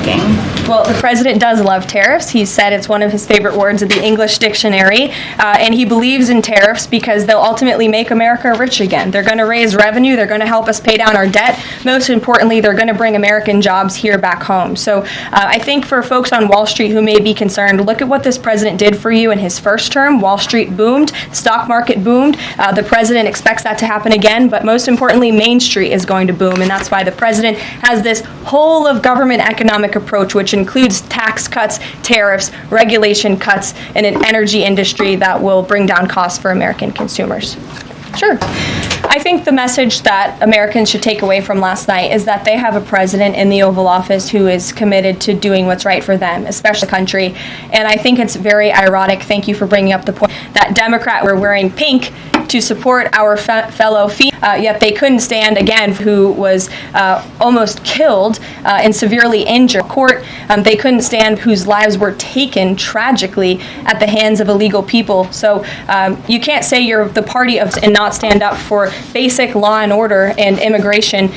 speaking? Well, the president does love tariffs. He said it's one of his favorite words of the English dictionary, and he believes in tariffs because they'll ultimately make America rich again. They're going to raise revenue. They're going to help us pay down our debt. Most importantly, they're going to bring American jobs here back home. So I think for folks on Wall Street who may be concerned, look at what this president did for you in his first term. Wall Street boomed. Stock market boomed. The president expects that to happen again, but most importantly, Main Street is going to boom, and that's why the president has this whole of government economic approach, which includes tax cuts, tariffs, regulation cuts, and an energy industry that will bring down costs for American consumers. Sure. I think the message that Americans should take away from last night is that they have a president in the Oval Office who is committed to doing what's right for them, especially the country. And I think it's very ironic, thank you for bringing up the point, that Democrats were wearing pink to support our fellow female, yet they couldn't stand, again, who was almost killed and severely injured. Court, they couldn't stand whose lives were taken tragically at the hands of illegal people. So you can't say you're the party of and not stand up for basic law and order and immigration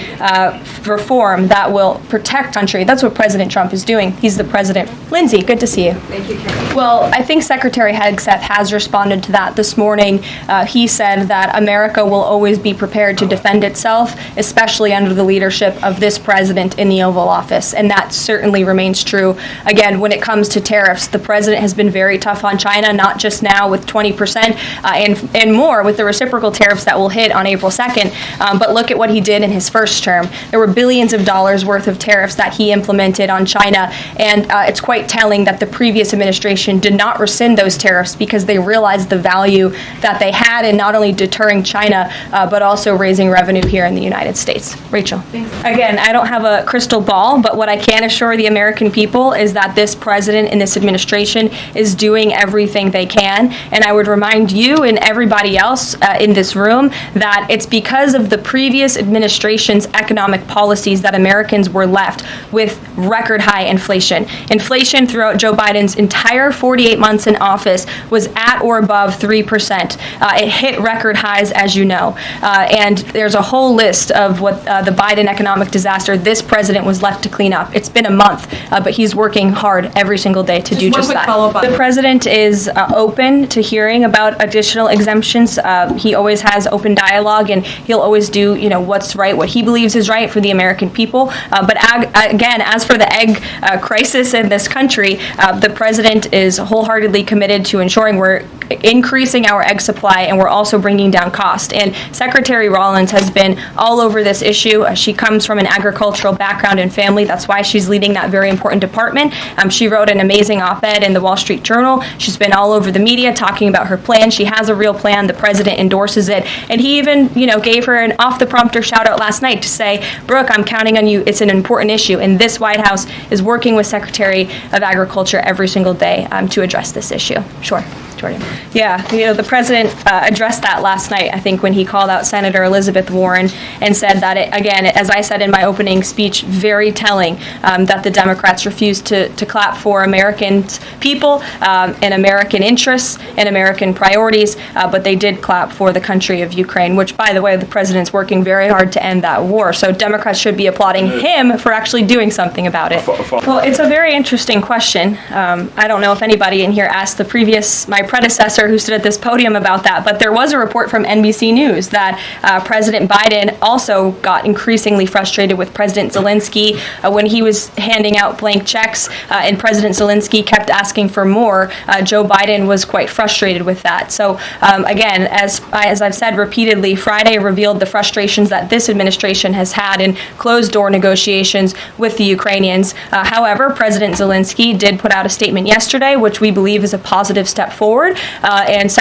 reform that will protect country. That's what President Trump is doing. He's the president. Lindsay, good to see you. Thank you, Carrie. Well, I think Secretary Hegseth has responded to that this morning. He said that America will always be prepared to defend itself, especially under the leadership of this president in the Oval Office, and that certainly remains true. Again, when it comes to tariffs, the president has been very tough on China, not just now with 20% and more with the reciprocal tariffs that will hit on April 2nd, but look at what he did in his first term. There were billions of dollars worth of tariffs that he implemented on China, and it's quite telling that the previous administration did not rescind those tariffs because they realized the value that they had in not only deterring China, but also raising revenue here in the United States. Rachel. Thanks. Again, I don't have a crystal ball, but what I can assure the American people is that this president and this administration is doing everything they can, and I would remind you and everybody else in this room that it's because of the previous administration's economic policies that Americans were left with record high inflation. Inflation throughout Joe Biden's entire 48 months in office was at or above 3%. It hit record highs, as you know. And there's a whole list of what the Biden economic disaster this president was left to clean up. It's been a month, but he's working hard every single day to do just that. The president is open to hearing about additional exemptions. He always has open dialogue, and he'll always do, what's right, what he believes is right for the American people. But again, as for the egg crisis in this country, the president is wholeheartedly committed to ensuring we're increasing our egg supply, and we're also bringing down cost. And Secretary Rollins has been all over this issue. She comes from an agricultural background and family. That's why she's leading that very important department. She wrote an amazing op-ed in the Wall Street Journal. She's been all over the media talking about her plan. She has a real plan. The president endorses it. And he even, gave her an off-the-prompter shout-out last night to say, Brooke, I'm counting on you. It's an important issue. And this White House is working with Secretary of Agriculture every single day to address this issue. Sure. Jordan. Yeah, the president addressed that last night, I think, when he called out Senator Elizabeth Warren and said that, again, as I said in my opening speech, very telling that the Democrats refused to clap for American people and American interests and American priorities, but they did clap for the country of Ukraine, which, by the way, the president's working very hard to end that war. So Democrats should be applauding him for actually doing something about it. Well, it's a very interesting question. I don't know if anybody in here asked my predecessor who stood at this podium about that, but there was a report from NBC News that President Biden also got increasingly frustrated with President Zelensky when he was handing out blank checks and President Zelensky kept asking for more. Joe Biden was quite frustrated with that. So again, as I've said repeatedly, Friday revealed the frustrations that this administration has had in closed-door negotiations with the Ukrainians. However, President Zelensky did put out a statement yesterday, which we believe is a positive step forward. And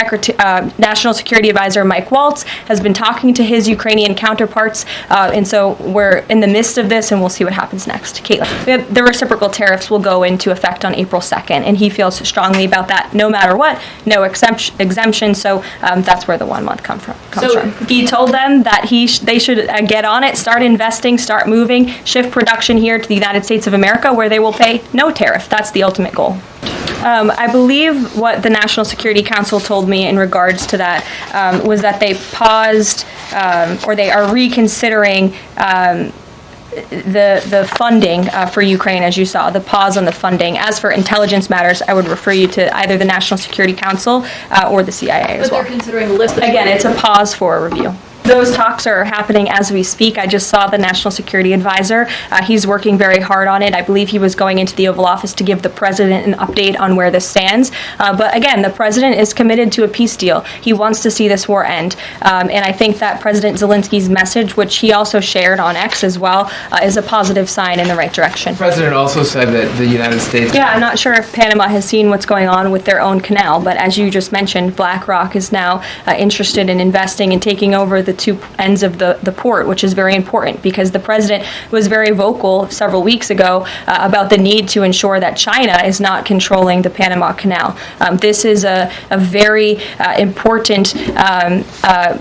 National Security Advisor Mike Waltz has been talking to his Ukrainian counterparts, and so we're in the midst of this, and we'll see what happens next. Caitlin, the reciprocal tariffs will go into effect on April 2nd, and he feels strongly about that no matter what, no exemption, so that's where the 1 month comes from. He told them that they should get on it, start investing, start moving, shift production here to the United States of America, where they will pay no tariff. That's the ultimate goal. I believe what the National Security Council told me in regards to that was that they paused or they are reconsidering the funding for Ukraine, as you saw, the pause on the funding. As for intelligence matters, I would refer you to either the National Security Council or the CIA as well. But they're considering a list. Again, it's a pause for a review. Those talks are happening as we speak. I just saw the National Security Advisor. He's working very hard on it. I believe he was going into the Oval Office to give the president an update on where this stands. But again, the president is committed to a peace deal. He wants to see this war end. And I think that President Zelensky's message, which he also shared on X as well, is a positive sign in the right direction. The president also said that the United States... Yeah, I'm not sure if Panama has seen what's going on with their own canal, but as you just mentioned, BlackRock is now interested in investing and taking over the two ends of the port, which is very important because the president was very vocal several weeks ago about the need to ensure that China is not controlling the Panama Canal. This is a very important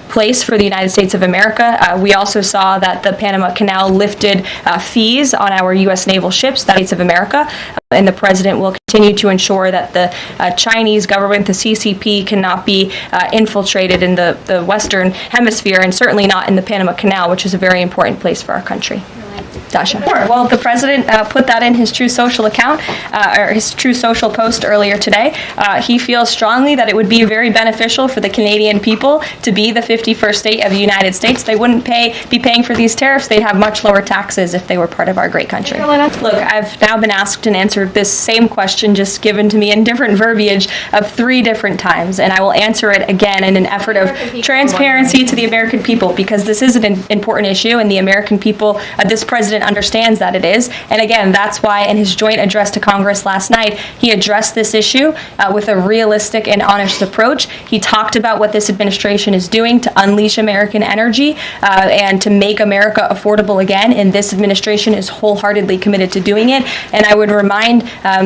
place for the United States of America. We also saw that the Panama Canal lifted fees on our U.S. naval ships, the States of America, and the president will continue to ensure that the Chinese government, the CCP, cannot be infiltrated in the Western Hemisphere, and certainly not in the Panama Canal, which is a very important place for our country. Dasha. Sure. Well, the president put that in his True Social account, or his True Social post earlier today. He feels strongly that it would be very beneficial for the Canadian people to be the 51st state of the United States. They wouldn't be paying for these tariffs. They'd have much lower taxes if they were part of our great country. Look, I've now been asked and answered this same question, just given to me in different verbiage of 3 different times, and I will answer it again in an effort of transparency to the American people, because this is an important issue, and the American people, this president understands that it is. And again, that's why in his joint address to Congress last night, he addressed this issue with a realistic and honest approach. He talked about what this administration is doing to unleash American energy and to make America affordable again, and this administration is wholeheartedly committed to doing it. And I would remind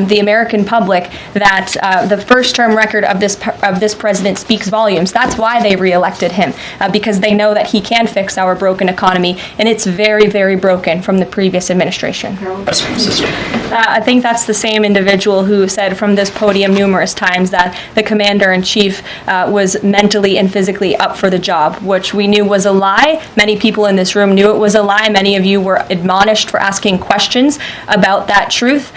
the American public that the first-term record of this president speaks volumes. That's why they reelected him, because they know that he can fix our broken economy, and it's very, very broken from the previous administration. I think that's the same individual who said from this podium numerous times that the commander-in-chief was mentally and physically up for the job, which we knew was a lie. Many people in this room knew it was a lie. Many of you were admonished for asking questions about that truth.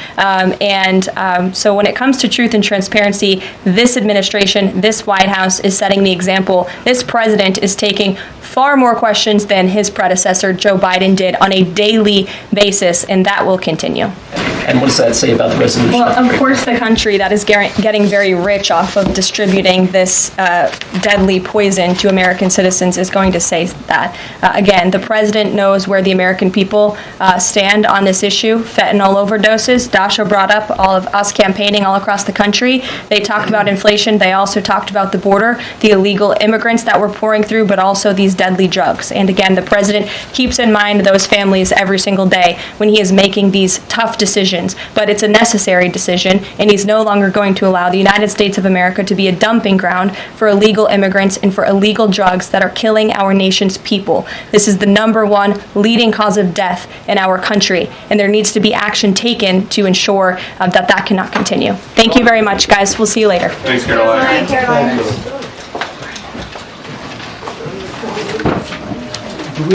So when it comes to truth and transparency, this administration, this White House is setting the example. This president is taking far more questions than his predecessor, Joe Biden, did on a daily basis, and that will continue. And what does that say about the resolution? Well, of course, the country that is getting very rich off of distributing this deadly poison to American citizens is going to say that. Again, the president knows where the American people stand on this issue. Fentanyl overdoses. Dasha brought up all of us campaigning all across the country. They talked about inflation. They also talked about the border, the illegal immigrants that we're pouring through, but also these deadly drugs. And again, the president keeps in mind those families every single day when he is making these tough decisions. But it's a necessary decision, and he's no longer going to allow the United States of America to be a dumping ground for illegal immigrants and for illegal drugs that are killing our nation's people. This is the #1 leading cause of death in our country, and there needs to be action taken to ensure that cannot continue. Thank you very much, guys. We'll see you later. Thanks, Caroline. Caroline.